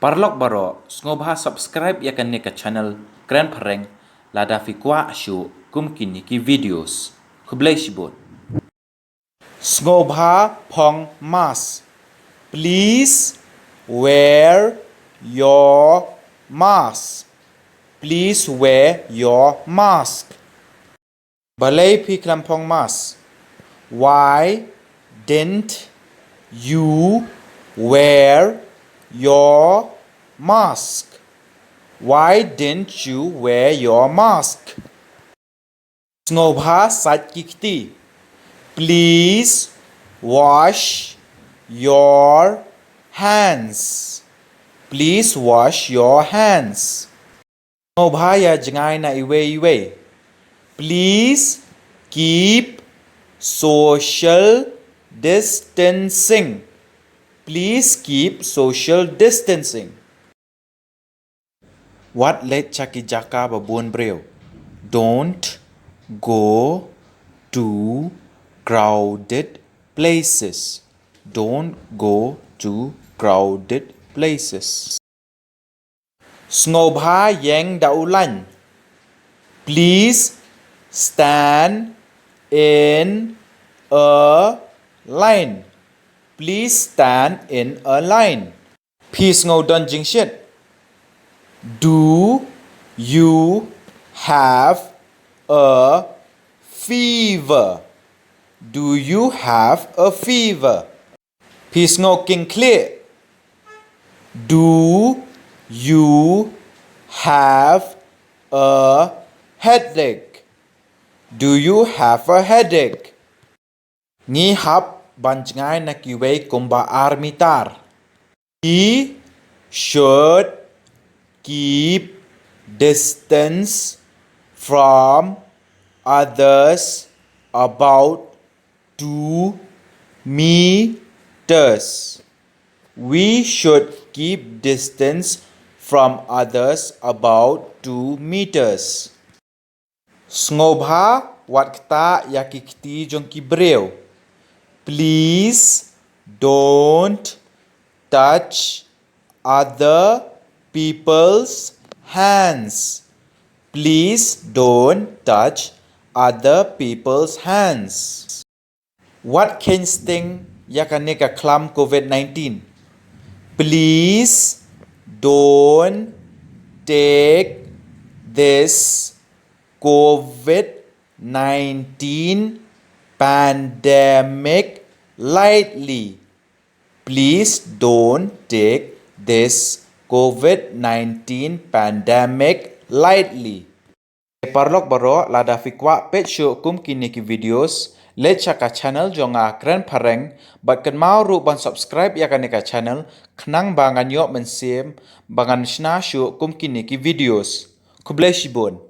Parlok baro sngoba subscribe ya kan ke channel KREN PHARENG lada fikwa shu kum kini ki videos kublai shibot sngoba phong mask. Please wear your mask. Please wear your mask. Balai pi khlam phong mask. Why didn't you wear your mask? Why didn't you wear your mask? Sngoba sat kikti. Please wash your hands. Please wash your hands. Sngoba ya jangai na iwe. Please keep social distancing. Please keep social distancing. What let chaki jaka babun breu? Don't go to crowded places. Don't go to crowded places. Sngoba yang daulan. Please stand in a line. Please stand in a line. Peace ngau don jing shit. Do you have a fever? Do you have a fever? Peace ngau king clear. Do you have a headache? Do you have a headache? Ngi hap banjngai na kiwei kumba armitar. He should keep distance from others about 2 meters. We should keep distance from others about 2 meters. Sngoba wat kta yakikti jongki breu. Please don't touch other people's hands. Please don't touch other people's hands. What can sting yakaneka khlam COVID-19? Please don't take this COVID-19 pandemic lightly. Please don't take this COVID-19 pandemic lightly. Parlok baro lada fikwa pet show kum kini ki videos le chaka channel jonga KREN PHARENG bat kan mau ru ban subscribe ya kaneka channel khnang bangan yo mensiem bangan shna show kum kini ki videos kublai shibon.